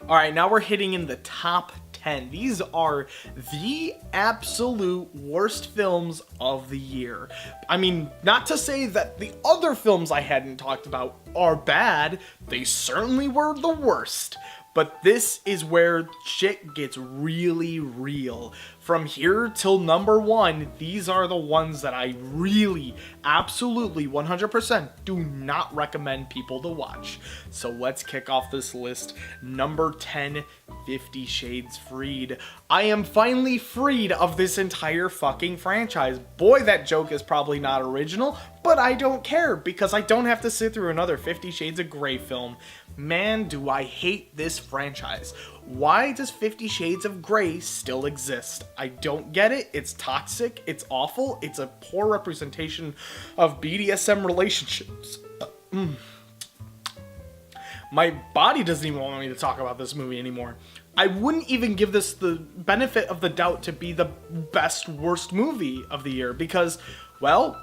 All right, now we're hitting in the top 10. These are the absolute worst films of the year. I mean, not to say that the other films I hadn't talked about are bad. They certainly were the worst. But this is where shit gets really real. From here till number 1, these are the ones that I really, absolutely, 100% do not recommend people to watch. So let's kick off this list. Number 10, 50 Shades Freed. I am finally freed of this entire fucking franchise. Boy, that joke is probably not original, but I don't care because I don't have to sit through another 50 Shades of Grey film. Man, do I hate this franchise. Why does 50 Shades of Grey still exist? I don't get it. It's toxic. It's awful. It's a poor representation of BDSM relationships. My body doesn't even want me to talk about this movie anymore. I wouldn't even give this the benefit of the doubt to be the best, worst movie of the year because, well,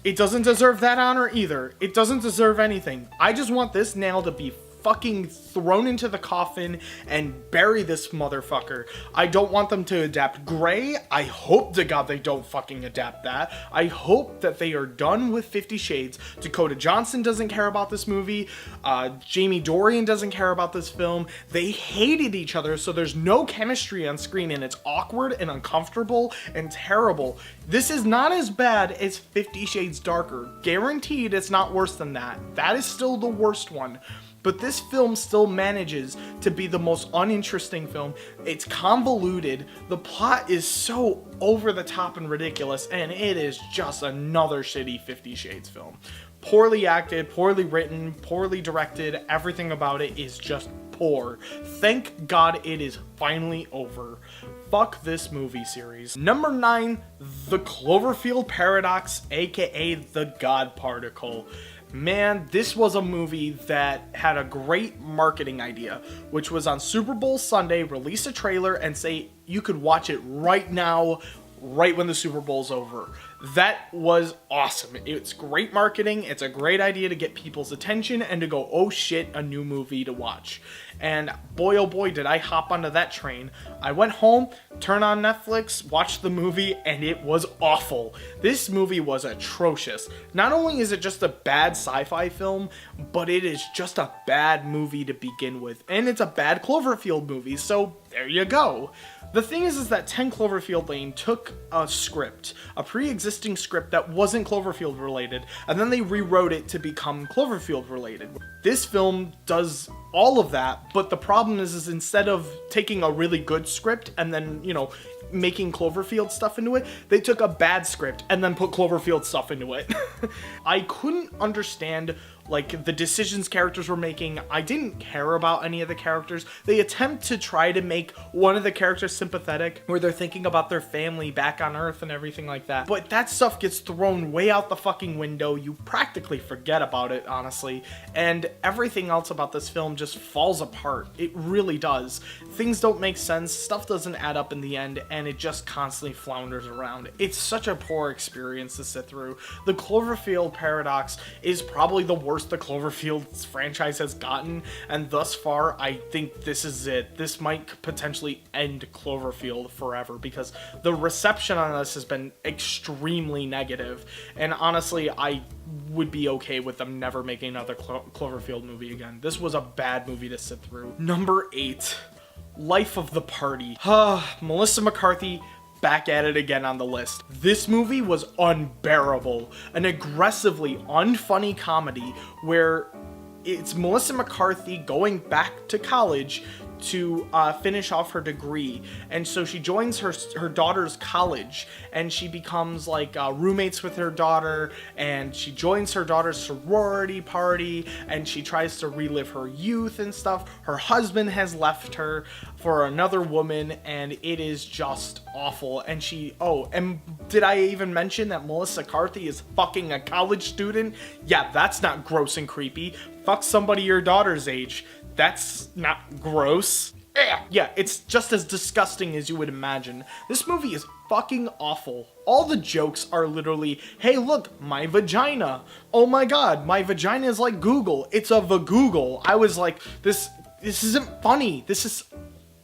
it doesn't deserve that honor either. It doesn't deserve anything. I just want this nail to be fucking thrown into the coffin and bury this motherfucker. I don't want them to adapt Grey. I hope to God they don't fucking adapt that. I hope that they are done with 50 Shades. Dakota Johnson doesn't care about this movie. Jamie Dornan doesn't care about this film. They hated each other, so there's no chemistry on screen, and it's awkward and uncomfortable and terrible. This is not as bad as 50 Shades Darker. Guaranteed it's not worse than that. That is still the worst one. But this film still manages to be the most uninteresting film. It's convoluted. The plot is so over the top and ridiculous, and it is just another shitty 50 Shades film. Poorly acted, poorly written, poorly directed. Everything about it is just poor. Thank God it is finally over. Fuck this movie series. Number 9, The Cloverfield Paradox, aka The God Particle. Man, this was a movie that had a great marketing idea, which was on Super Bowl Sunday, release a trailer and say you could watch it right now, right when the Super Bowl's over. That was awesome. It's great marketing. It's a great idea to get people's attention and to go, oh shit, a new movie to watch. And boy, oh boy, did I hop onto that train. I went home, turned on Netflix, watched the movie, and it was awful. This movie was atrocious. Not only is it just a bad sci-fi film, but it is just a bad movie to begin with. And it's a bad Cloverfield movie, so there you go. The thing is that 10 Cloverfield Lane took a script, a pre-existing script that wasn't Cloverfield related, and then they rewrote it to become Cloverfield related. This film does all of that, but the problem is instead of taking a really good script and then, making Cloverfield stuff into it, they took a bad script and then put Cloverfield stuff into it. I couldn't understand the decisions characters were making. I didn't care about any of the characters. They attempt to try to make one of the characters sympathetic, where they're thinking about their family back on Earth and everything like that. But that stuff gets thrown way out the fucking window. You practically forget about it, honestly. And everything else about this film just falls apart. It really does. Things don't make sense. Stuff doesn't add up in the end, and it just constantly flounders around. It's such a poor experience to sit through. The Cloverfield Paradox is probably the worst the Cloverfield franchise has gotten, and thus far, I think this is it. This might potentially end Cloverfield forever, because the reception on this has been extremely negative, and honestly, I would be okay with them never making another Cloverfield movie again. This was a bad movie to sit through. Number 8, Life of the Party. Melissa McCarthy back at it again on the list. This movie was unbearable. An aggressively unfunny comedy where it's Melissa McCarthy going back to college to finish off her degree, and so she joins her daughter's college, and she becomes roommates with her daughter, and she joins her daughter's sorority party, and she tries to relive her youth and stuff. Her husband has left her for another woman, and it is just awful. And and did I even mention that Melissa McCarthy is fucking a college student? Yeah, that's not gross and creepy. Fuck somebody your daughter's age. That's not gross. Yeah, it's just as disgusting as you would imagine. This movie is fucking awful. All the jokes are literally, hey look, my vagina. Oh my god, my vagina is like Google. It's a Vagoogle. I was like, this this isn't funny. This is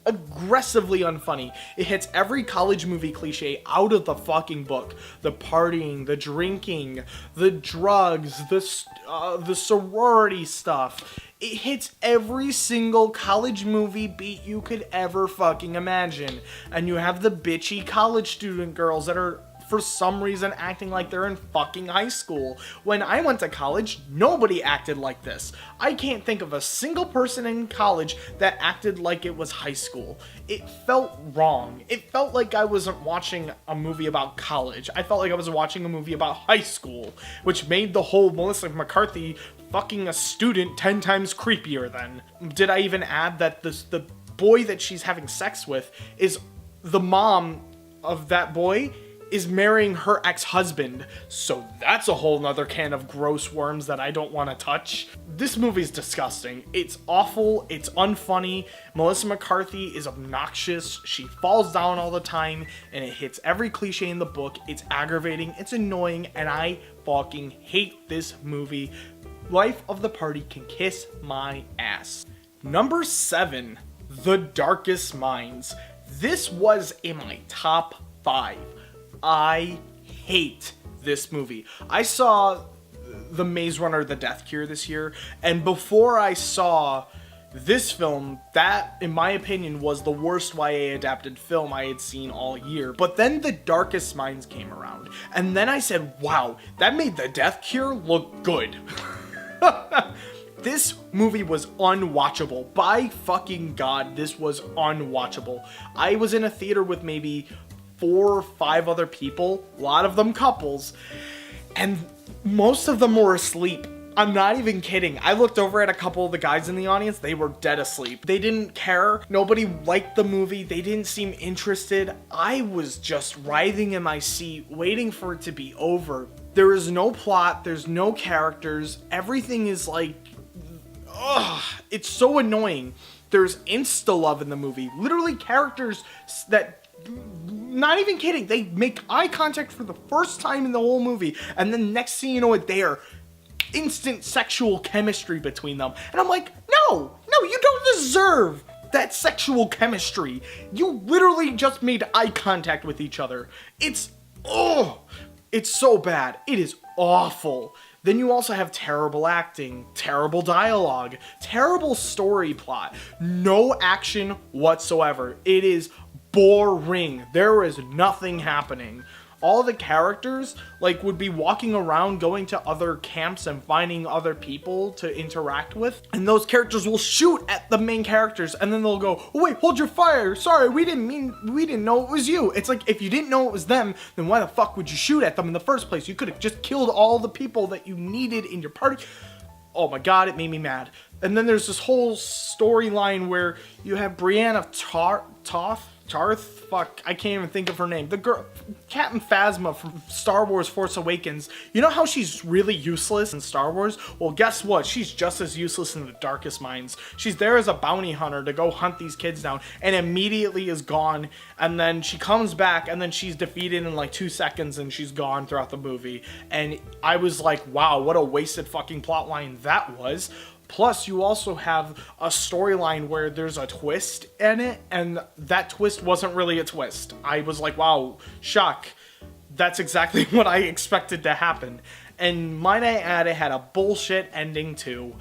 aggressively unfunny. It hits every college movie cliche out of the fucking book. The partying, the drinking, the drugs, the sorority stuff. It hits every single college movie beat you could ever fucking imagine. And you have the bitchy college student girls that are for some reason acting like they're in fucking high school. When I went to college, nobody acted like this. I can't think of a single person in college that acted like it was high school. It felt wrong. It felt like I wasn't watching a movie about college. I felt like I was watching a movie about high school, which made the whole Melissa McCarthy fucking a student 10 times creepier then. Did I even add that the boy that she's having sex with is the mom of that boy is marrying her ex-husband, so that's a whole nother can of gross worms that I don't want to touch. This movie's disgusting. It's awful, it's unfunny, Melissa McCarthy is obnoxious, she falls down all the time, and it hits every cliche in the book. It's aggravating, it's annoying, and I fucking hate this movie. Life of the Party can kiss my ass. Number 7, The Darkest Minds. This was in my top 5. I hate this movie. I saw The Maze Runner, The Death Cure this year, and before I saw this film, that, in my opinion, was the worst YA adapted film I had seen all year. But then The Darkest Minds came around, and then I said, wow, that made The Death Cure look good. This movie was unwatchable. By fucking God, this was unwatchable. I was in a theater with maybe 4 or 5 other people, a lot of them couples, and most of them were asleep. I'm not even kidding. I looked over at a couple of the guys in the audience, they were dead asleep. They didn't care. Nobody liked the movie. They didn't seem interested. I was just writhing in my seat, waiting for it to be over. There is no plot, there's no characters, everything is like, ugh, it's so annoying. There's insta-love in the movie. Literally characters that, not even kidding, they make eye contact for the first time in the whole movie, and then next thing you know it, they are instant sexual chemistry between them. And I'm like, no, you don't deserve that sexual chemistry. You literally just made eye contact with each other. It's so bad. It is awful. Then you also have terrible acting, terrible dialogue, terrible story plot, no action whatsoever. It is boring. There is nothing happening. All the characters, like, would be walking around going to other camps and finding other people to interact with, and those characters will shoot at the main characters, and then they'll go, oh wait, hold your fire, sorry, we didn't know it was you. It's like, if you didn't know it was them, then why the fuck would you shoot at them in the first place? You could have just killed all the people that you needed in your party. Oh my God, it made me mad. And then there's this whole storyline where you have Brianna Tarth, fuck, I can't even think of her name. The girl, Captain Phasma from Star Wars Force Awakens. You know how she's really useless in Star Wars? Well, guess what? She's just as useless in The Darkest Minds. She's there as a bounty hunter to go hunt these kids down, and immediately is gone, and then she comes back, and then she's defeated in like 2 seconds, and she's gone throughout the movie. And I was like, wow, what a wasted fucking plotline that was. Plus, you also have a storyline where there's a twist in it, and that twist wasn't really a twist. I was like, wow, shock. That's exactly what I expected to happen. And might I add, it had a bullshit ending too.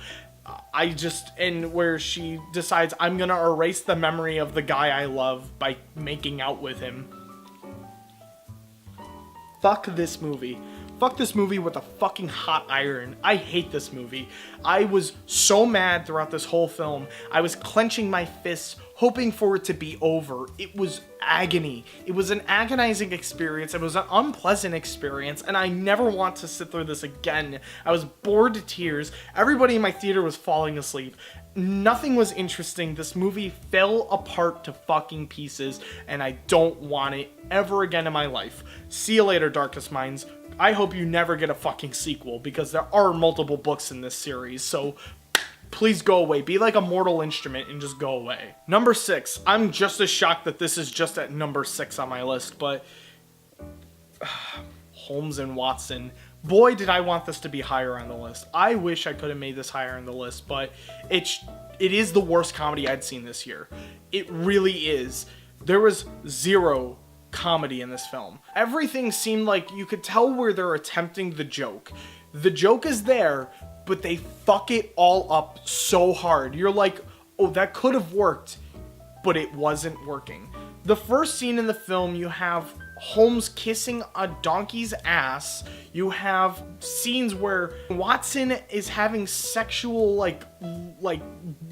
And where she decides, I'm gonna erase the memory of the guy I love by making out with him. Fuck this movie. Fuck this movie with a fucking hot iron. I hate this movie. I was so mad throughout this whole film. I was clenching my fists, hoping for it to be over. It was agony. It was an agonizing experience. It was an unpleasant experience, and I never want to sit through this again. I was bored to tears. Everybody in my theater was falling asleep. Nothing was interesting. This movie fell apart to fucking pieces, and I don't want it ever again in my life. See you later, Darkest Minds. I hope you never get a fucking sequel, because there are multiple books in this series, so please go away. Be like a Mortal Instrument and just go away. Number 6. I'm just as shocked that this is just at number 6 on my list, but Holmes and Watson. Boy, did I want this to be higher on the list. I wish I could have made this higher on the list, but it it is the worst comedy I'd seen this year. It really is. There was zero comedy in this film. Everything seemed like you could tell where they're attempting the joke. The joke is there, but they fuck it all up so hard. You're like, oh, that could have worked, but it wasn't working. The first scene in the film, you have Holmes kissing a donkey's ass. You have scenes where Watson is having sexual like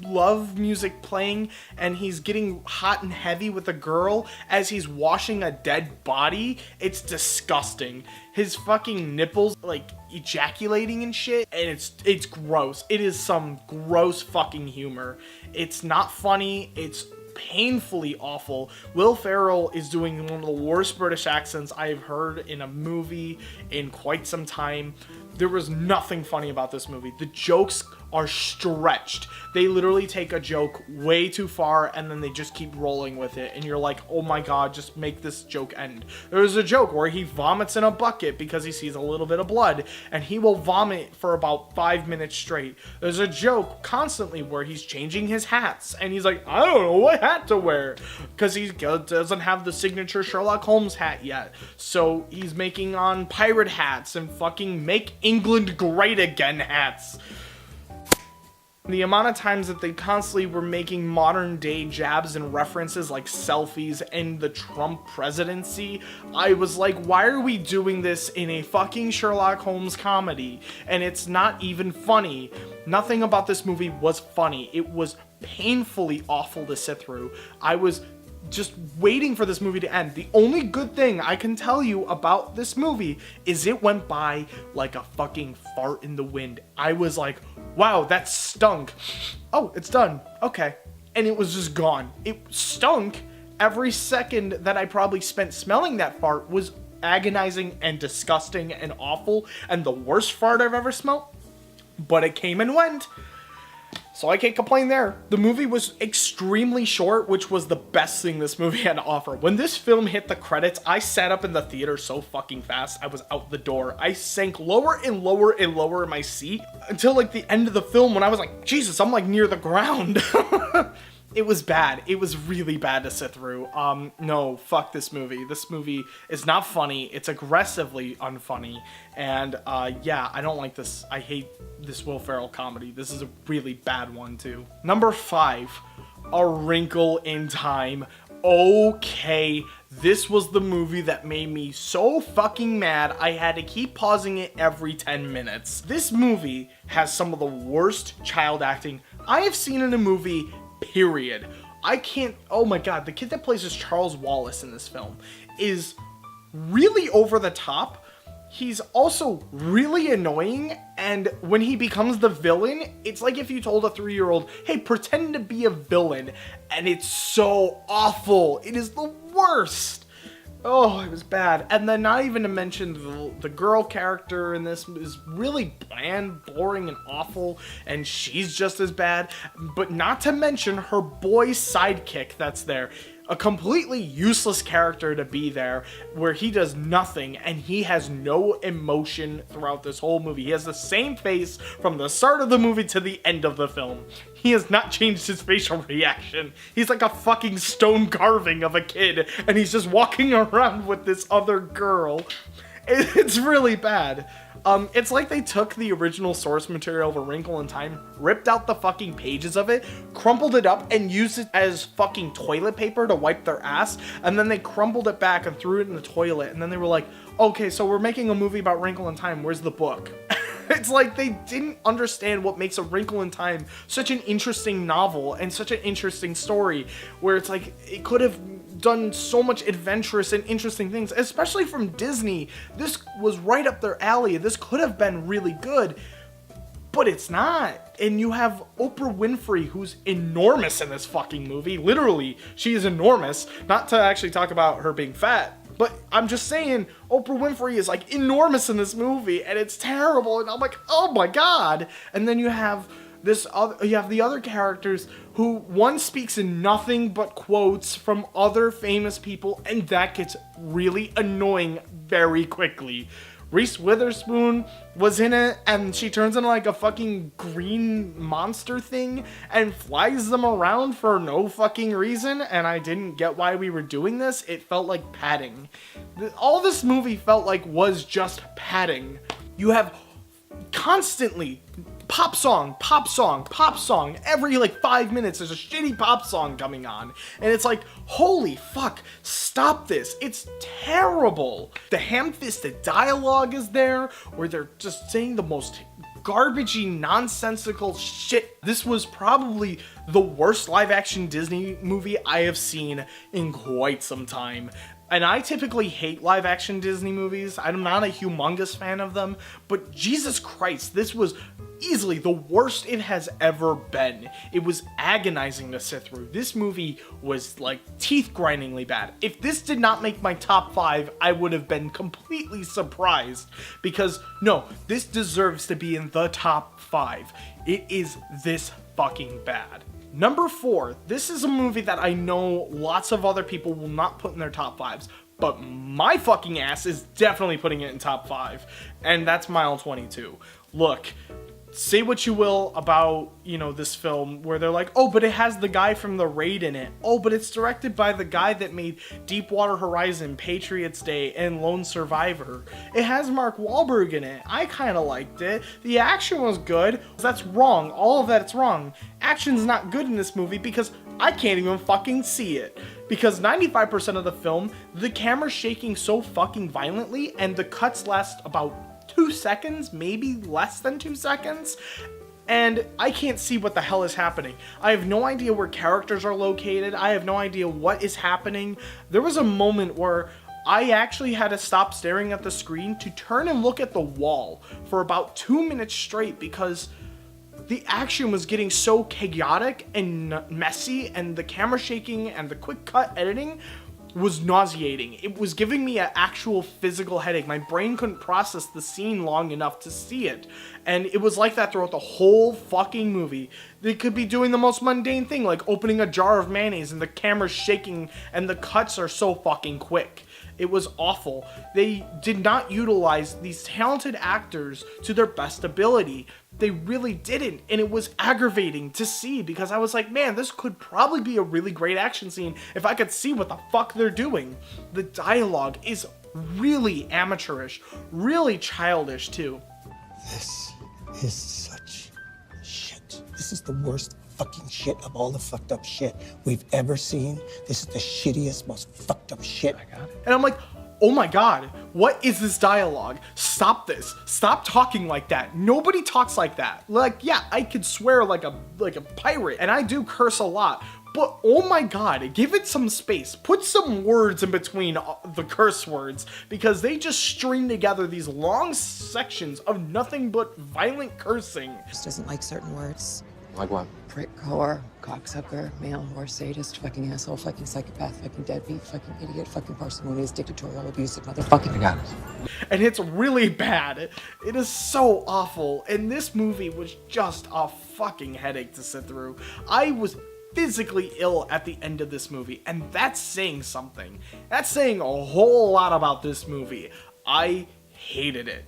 love music playing, and he's getting hot and heavy with a girl as he's washing a dead body. It's disgusting. His fucking nipples like ejaculating and shit, and it's gross. It is some gross fucking humor. It's not funny. It's painfully awful. Will Ferrell is doing one of the worst British accents I have heard in a movie in quite some time. There was nothing funny about this movie. The jokes are stretched. They literally take a joke way too far and then they just keep rolling with it, and you're like, oh my god, just make this joke end. There's a joke where he vomits in a bucket because he sees a little bit of blood, and he will vomit for about 5 minutes straight. There's a joke constantly where he's changing his hats and he's like, I don't know what hat to wear, because he doesn't have the signature Sherlock Holmes hat yet, so he's making on pirate hats and fucking Make England Great Again hats. The amount of times that they constantly were making modern day jabs and references like selfies and the Trump presidency, I was like, why are we doing this in a fucking Sherlock Holmes comedy? And it's not even funny. Nothing about this movie was funny. It was painfully awful to sit through. I was just waiting for this movie to end. The only good thing I can tell you about this movie is it went by like a fucking fart in the wind. I was like, wow, that stunk. Oh, it's done. Okay. And it was just gone. It stunk. Every second that I probably spent smelling that fart was agonizing and disgusting and awful and the worst fart I've ever smelled. But it came and went. So I can't complain there. The movie was extremely short, which was the best thing this movie had to offer. When this film hit the credits, I sat up in the theater so fucking fast, I was out the door. I sank lower and lower and lower in my seat until like the end of the film when I was like, Jesus, I'm like near the ground. It was bad. It was really bad to sit through. No, fuck this movie. This movie is not funny. It's aggressively unfunny. And yeah, I don't like this. I hate this Will Ferrell comedy. This is a really bad one too. Number 5, A Wrinkle in Time. Okay, this was the movie that made me so fucking mad I had to keep pausing it every 10 minutes. This movie has some of the worst child acting I have seen in a movie, period. I can't, oh my god, the kid that plays as Charles Wallace in this film is really over the top. He's also really annoying, and when he becomes the villain, it's like if you told a 3-year-old, hey, pretend to be a villain, and it's so awful. It is the worst. Oh, it was bad. And then not even to mention the girl character in this is really bland, boring, and awful, and she's just as bad. But not to mention her boy sidekick that's there. A completely useless character to be there, where he does nothing and he has no emotion throughout this whole movie. He has the same face from the start of the movie to the end of the film. He has not changed his facial reaction. He's like a fucking stone carving of a kid, and he's just walking around with this other girl. It's really bad. It's like they took the original source material of A Wrinkle in Time, ripped out the fucking pages of it, crumpled it up, and used it as fucking toilet paper to wipe their ass, and then they crumpled it back and threw it in the toilet, and then they were like, okay, so we're making a movie about Wrinkle in Time, where's the book? It's like they didn't understand what makes A Wrinkle in Time such an interesting novel and such an interesting story, where it's like, it could have done so much adventurous and interesting things, especially from Disney. This was right up their alley. This could have been really good, but it's not. And you have Oprah Winfrey, who's enormous in this fucking movie. Literally, she is enormous. Not to actually talk about her being fat, but I'm just saying, Oprah Winfrey is like enormous in this movie, and it's terrible, and I'm like, oh my god. And then you have the other characters who one speaks in nothing but quotes from other famous people, and that gets really annoying very quickly. Reese Witherspoon was in it, and she turns into like a fucking green monster thing and flies them around for no fucking reason, and I didn't get why we were doing this. It felt like padding. All this movie felt like was just padding. You have constantly pop song, pop song, pop song. Every like 5 minutes there's a shitty pop song coming on. And it's like, holy fuck, stop this. It's terrible. The ham-fisted dialogue is there, where they're just saying the most garbagey, nonsensical shit. This was probably the worst live-action Disney movie I have seen in quite some time. And I typically hate live-action Disney movies. I'm not a humongous fan of them, but Jesus Christ, this was easily the worst it has ever been. It was agonizing to sit through. This movie was like teeth-grindingly bad. If this did not make my top 5, I would have been completely surprised, because no, this deserves to be in the top 5. It is this fucking bad. Number 4, this is a movie that I know lots of other people will not put in their top 5s, but my fucking ass is definitely putting it in top 5, and that's Mile 22. Look, say what you will about, you know, this film, where they're like, oh, but it has the guy from The Raid in it. Oh, but it's directed by the guy that made Deepwater Horizon, Patriots Day, and Lone Survivor. It has Mark Wahlberg in it. I kind of liked it. The action was good. That's wrong. All of that's wrong. Action's not good in this movie because I can't even fucking see it. Because 95% of the film, the camera's shaking so fucking violently, and the cuts last about 2 seconds, maybe less than 2 seconds, and I can't see what the hell is happening. I have no idea where characters are located. I have no idea what is happening. There was a moment where I actually had to stop staring at the screen to turn and look at the wall for about 2 minutes straight, because the action was getting so chaotic and messy, and the camera shaking and the quick cut editing was nauseating. It was giving me an actual physical headache. My brain couldn't process the scene long enough to see it. And it was like that throughout the whole fucking movie. They could be doing the most mundane thing, like opening a jar of mayonnaise and the camera's shaking and the cuts are so fucking quick. It was awful. They did not utilize these talented actors to their best ability. They really didn't, and it was aggravating to see, because I was like, man, this could probably be a really great action scene if I could see what the fuck they're doing. The dialogue is really amateurish, really childish too. This is such shit. This is the worst fucking shit of all the fucked up shit we've ever seen. This is the shittiest, most fucked up shit. I got it. And I'm like, oh my god, what is this dialogue? Stop this. Stop talking like that. Nobody talks like that. Like, yeah, I could swear like a pirate, and I do curse a lot, but oh my god, give it some space. Put some words in between the curse words, because they just string together these long sections of nothing but violent cursing. Just doesn't like certain words. Like what? Prick, whore, cocksucker, male, whore, sadist, fucking asshole, fucking psychopath, fucking deadbeat, fucking idiot, fucking parsimonious, dictatorial, abusive motherfucking. I got it. And it's really bad. It is so awful. And this movie was just a fucking headache to sit through. I was physically ill at the end of this movie, and that's saying something. That's saying a whole lot about this movie. I hated it.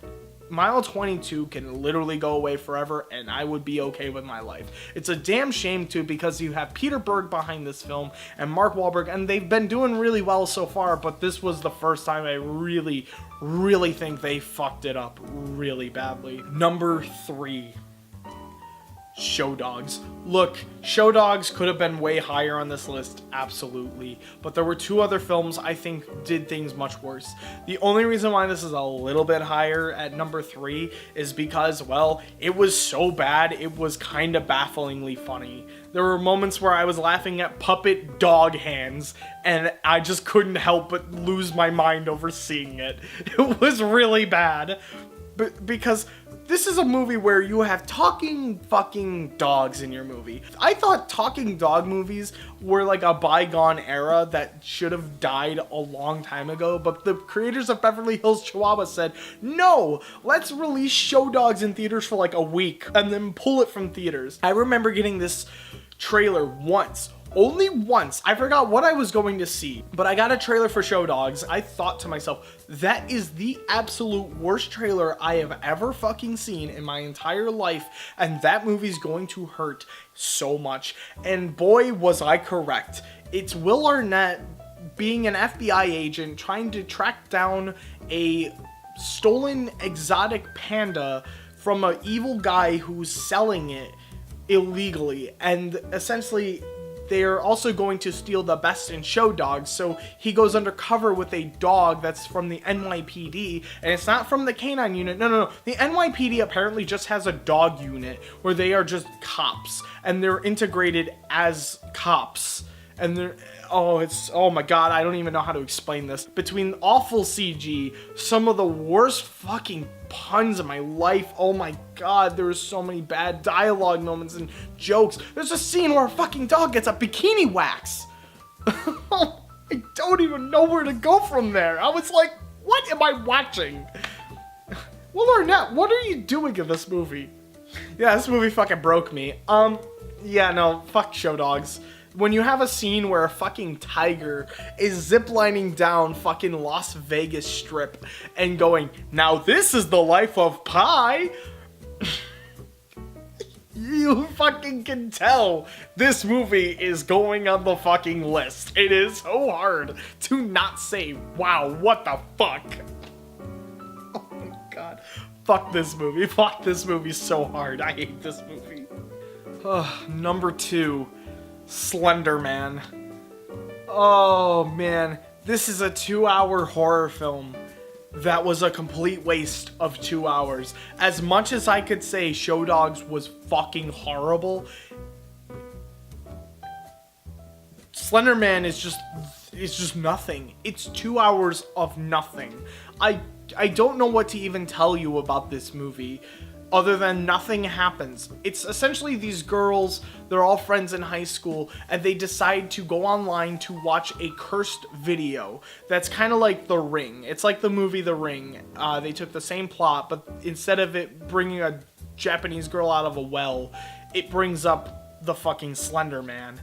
Mile 22 can literally go away forever, and I would be okay with my life. It's a damn shame too, because you have Peter Berg behind this film and Mark Wahlberg, and they've been doing really well so far, but this was the first time I really think they fucked it up really badly. Number 3. Show Dogs. Look, Show Dogs could have been way higher on this list, absolutely, but there were 2 other films I think did things much worse. The only reason why this is a little bit higher at number 3 is because, well, it was so bad, it was kind of bafflingly funny. There were moments where I was laughing at puppet dog hands, and I just couldn't help but lose my mind over seeing it. It was really bad, but because this is a movie where you have talking fucking dogs in your movie. I thought talking dog movies were like a bygone era that should have died a long time ago, but the creators of Beverly Hills Chihuahua said, no, let's release Show Dogs in theaters for like a week and then pull it from theaters. I remember getting this trailer once, only once, I forgot what I was going to see, but I got a trailer for Show Dogs. I thought to myself, that is the absolute worst trailer I have ever fucking seen in my entire life, and that movie's going to hurt so much. And boy, was I correct. It's Will Arnett being an FBI agent trying to track down a stolen exotic panda from an evil guy who's selling it illegally, and essentially they're also going to steal the best in show dogs. So he goes undercover with a dog that's from the NYPD, and it's not from the canine unit. No. The NYPD apparently just has a dog unit where they are just cops, and they're integrated as cops. And they're, oh my god, I don't even know how to explain this. Between awful CG, some of the worst fucking puns in my life, oh my god, there were so many bad dialogue moments and jokes. There's a scene where a fucking dog gets a bikini wax. I don't even know where to go from there. I was like, what am I watching? Will Arnett, what are you doing in this movie? Yeah, this movie fucking broke me. Yeah, no, fuck Show Dogs. When you have a scene where a fucking tiger is ziplining down fucking Las Vegas Strip and going, now this is the life of Pi, you fucking can tell this movie is going on the fucking list. It is so hard to not say, wow, what the fuck? Oh my god. Fuck this movie. Fuck this movie so hard. I hate this movie. Number 2. Slender Man. Oh man, this is a 2-hour horror film that was a complete waste of 2 hours. As much as I could say Show Dogs was fucking horrible, Slender Man is just nothing. It's 2 hours of nothing. I don't know what to even tell you about this movie, other than nothing happens. It's essentially these girls, they're all friends in high school, and they decide to go online to watch a cursed video that's kind of like The Ring. It's like the movie The Ring. They took the same plot, but instead of it bringing a Japanese girl out of a well, it brings up the fucking Slender Man.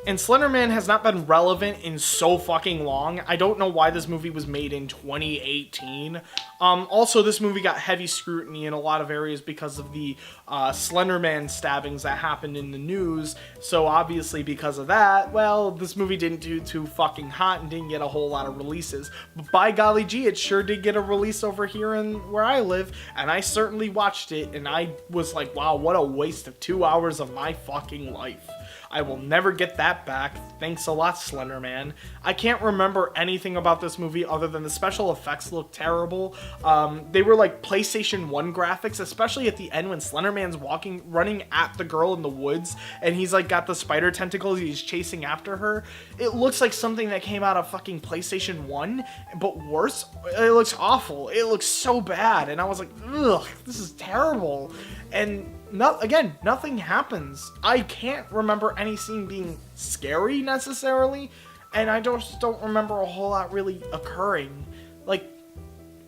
And Slender Man has not been relevant in so fucking long. I don't know why this movie was made in 2018. Also, this movie got heavy scrutiny in a lot of areas because of the Slender Man stabbings that happened in the news. So obviously because of that, well, this movie didn't do too fucking hot and didn't get a whole lot of releases. But by golly gee, it sure did get a release over here in where I live, and I certainly watched it, and I was like, wow, what a waste of 2 hours of my fucking life. I will never get that back. Thanks a lot, Slender Man. I can't remember anything about this movie other than the special effects look terrible. They were like PlayStation 1 graphics, especially at the end when Slender Man's running at the girl in the woods, and he's like got the spider tentacles, he's chasing after her. It looks like something that came out of fucking PlayStation 1, but worse. It looks awful. It looks so bad, and I was like, ugh, this is terrible. And nothing happens. I can't remember any scene being scary necessarily, and I just don't remember a whole lot really occurring. Like,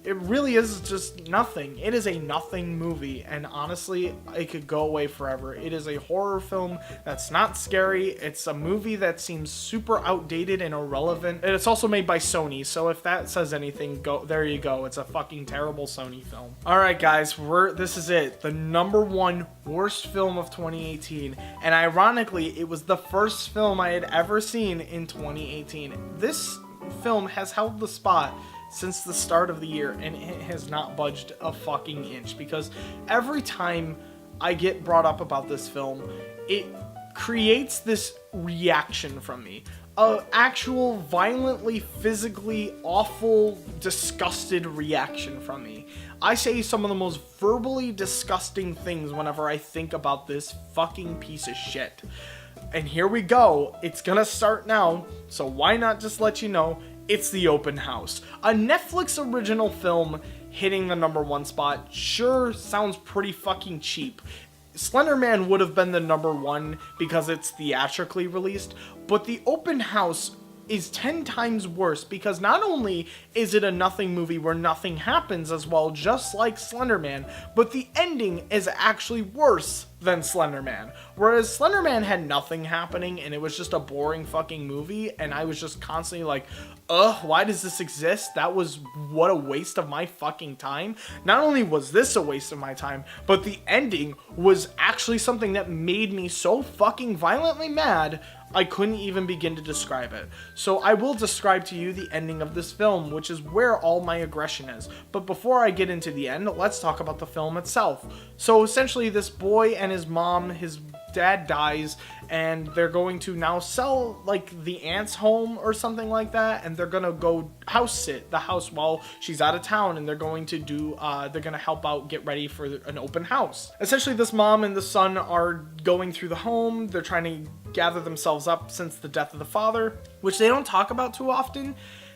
it really is just nothing. It is a nothing movie, and honestly, it could go away forever. It is a horror film that's not scary. It's a movie that seems super outdated and irrelevant. And it's also made by Sony, so if that says anything, there you go. It's a fucking terrible Sony film. Alright guys, this is it. The number 1 worst film of 2018. And ironically, it was the first film I had ever seen in 2018. This film has held the spot since the start of the year, and it has not budged a fucking inch, because every time I get brought up about this film, it creates this reaction from me. An actual violently, physically awful, disgusted reaction from me. I say some of the most verbally disgusting things whenever I think about this fucking piece of shit. And here we go. It's gonna start now, so why not just let you know? It's The Open House, a Netflix original film hitting the number 1 spot. Sure, sounds pretty fucking cheap. Slender Man would have been the number 1 because it's theatrically released, but The Open House is 10 times worse because not only is it a nothing movie where nothing happens as well, just like Slender Man, but the ending is actually worse than Slender Man. Whereas Slender Man had nothing happening and it was just a boring fucking movie, and I was just constantly like, ugh, why does this exist? That was what a waste of my fucking time. Not only was this a waste of my time, but the ending was actually something that made me so fucking violently mad I couldn't even begin to describe it. So I will describe to you the ending of this film, which is where all my aggression is. But before I get into the end, let's talk about the film itself. So essentially this boy and his mom, his dad dies, and they're going to now sell like the aunt's home or something like that, and they're gonna go house sit the house while she's out of town, and they're going to do they're gonna help out, get ready for an open house. Essentially this mom and the son are going through the home, they're trying to gather themselves up since the death of the father, which they don't talk about too often.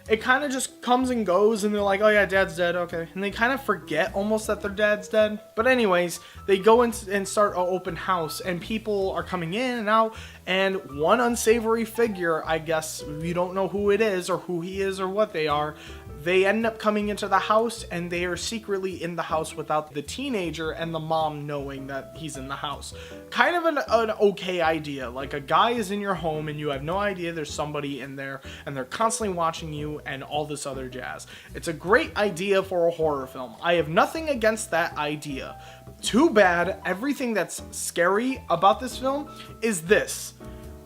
It kind of just comes and goes, and they're like, oh yeah, dad's dead, okay. And they kind of forget almost that their dad's dead. But anyways, they go in and start an open house, and people are coming in and out, and one unsavory figure, I guess, we don't know who it is or who he is or what they are, they end up coming into the house, and they are secretly in the house without the teenager and the mom knowing that he's in the house. Kind of an okay idea. Like, a guy is in your home and you have no idea there's somebody in there, and they're constantly watching you and all this other jazz. It's a great idea for a horror film. I have nothing against that idea. Too bad everything that's scary about this film is this.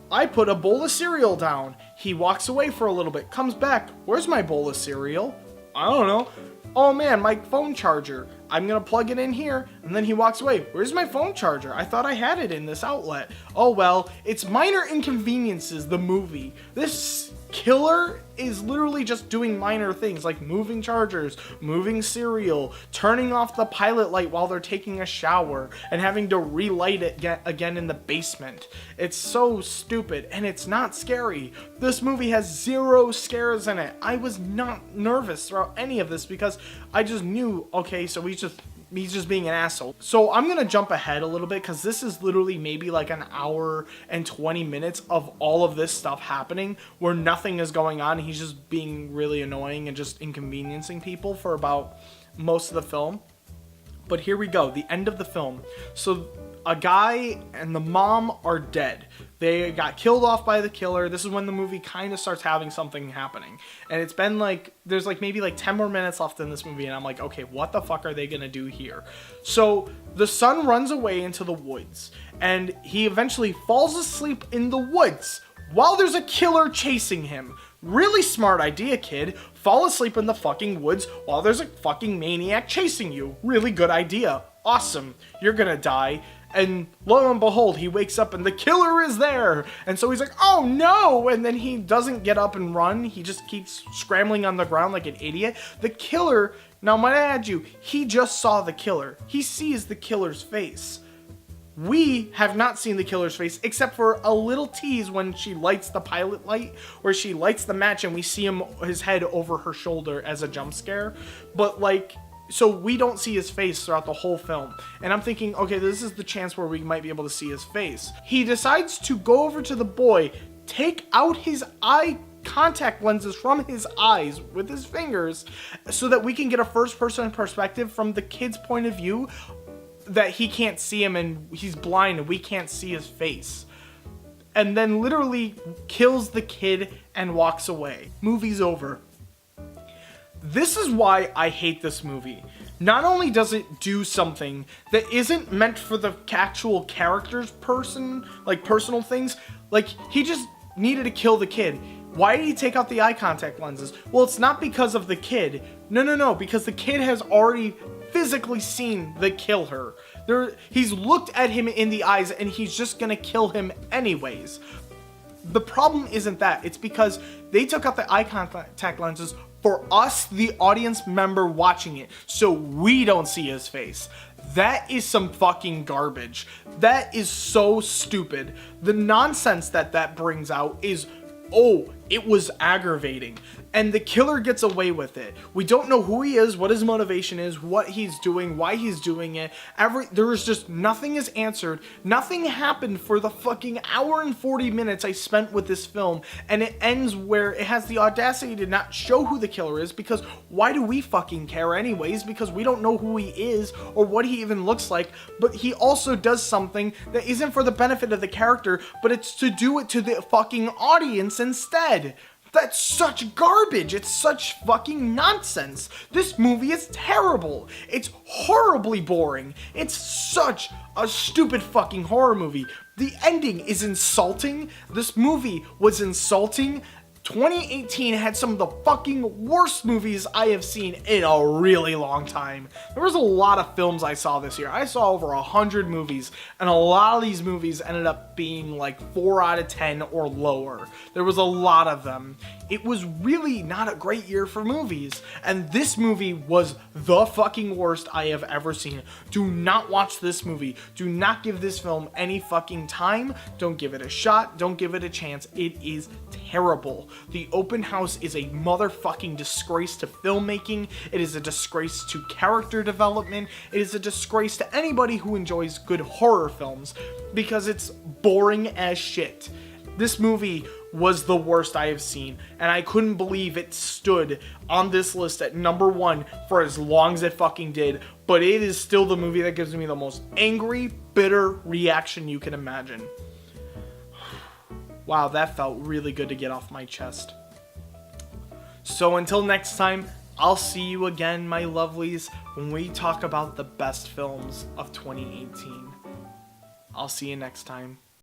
I put a bowl of cereal down. He walks away for a little bit, comes back. Where's my bowl of cereal? I don't know. Oh man, my phone charger. I'm gonna plug it in here. And then he walks away. Where's my phone charger? I thought I had it in this outlet. Oh well, it's minor inconveniences, the movie. This killer is literally just doing minor things like moving chargers, moving cereal, turning off the pilot light while they're taking a shower, and having to relight it again in the basement. It's so stupid, and it's not scary. This movie has 0 scares in it. I was not nervous throughout any of this because I just knew, okay, so he's just being an asshole. So I'm gonna jump ahead a little bit because this is literally maybe like an hour and 20 minutes of all of this stuff happening where nothing is going on. He's just being really annoying and just inconveniencing people for about most of the film. But here we go, the end of the film. So a guy and the mom are dead. They got killed off by the killer. This is when the movie kind of starts having something happening. And it's been like, there's like maybe like 10 more minutes left in this movie, and I'm like, okay, what the fuck are they gonna do here? So the son runs away into the woods, and he eventually falls asleep in the woods while there's a killer chasing him. Really smart idea, kid. Fall asleep in the fucking woods while there's a fucking maniac chasing you. Really good idea. Awesome. You're gonna die. And lo and behold, he wakes up and the killer is there. And so he's like, oh no! And then he doesn't get up and run. He just keeps scrambling on the ground like an idiot. The killer, now might I add you, he just saw the killer. He sees the killer's face. We have not seen the killer's face except for a little tease when she lights the pilot light, where she lights the match and we see his head over her shoulder as a jump scare. But like, so we don't see his face throughout the whole film. And I'm thinking, okay, this is the chance where we might be able to see his face. He decides to go over to the boy, take out his eye contact lenses from his eyes with his fingers so that we can get a first-person perspective from the kid's point of view, that he can't see him and he's blind and we can't see his face. And then literally kills the kid and walks away. Movie's over. This is why I hate this movie. Not only does it do something that isn't meant for the actual character's personal things, like he just needed to kill the kid. Why did he take out the eye contact lenses? Well, it's not because of the kid. No, because the kid has already physically seen the killer. He's looked at him in the eyes and he's just gonna kill him anyways. The problem isn't that. It's because they took out the eye contact lenses for us, the audience member watching it, so we don't see his face. That is some fucking garbage. That is so stupid. The nonsense that brings out is, oh, it was aggravating. And the killer gets away with it. We don't know who he is, what his motivation is, what he's doing, why he's doing it. There is just nothing is answered. Nothing happened for the fucking hour and 40 minutes I spent with this film. And it ends where it has the audacity to not show who the killer is, because why do we fucking care anyways? Because we don't know who he is or what he even looks like. But he also does something that isn't for the benefit of the character, but it's to do it to the fucking audience instead. That's such garbage. It's such fucking nonsense. This movie is terrible. It's horribly boring. It's such a stupid fucking horror movie. The ending is insulting. This movie was insulting. 2018 had some of the fucking worst movies I have seen in a really long time. There was a lot of films I saw this year. I saw over 100 movies, and a lot of these movies ended up being like 4 out of 10 or lower. There was a lot of them. It was really not a great year for movies, and this movie was the fucking worst I have ever seen. Do not watch this movie. Do not give this film any fucking time. Don't give it a shot. Don't give it a chance. It is terrible. The Open House is a motherfucking disgrace to filmmaking. It is a disgrace to character development. It is a disgrace to anybody who enjoys good horror films, because it's boring as shit. This movie was the worst I have seen, and I couldn't believe it stood on this list at number 1 for as long as it fucking did, but it is still the movie that gives me the most angry, bitter reaction you can imagine. Wow, that felt really good to get off my chest. So until next time, I'll see you again, my lovelies, when we talk about the best films of 2018. I'll see you next time.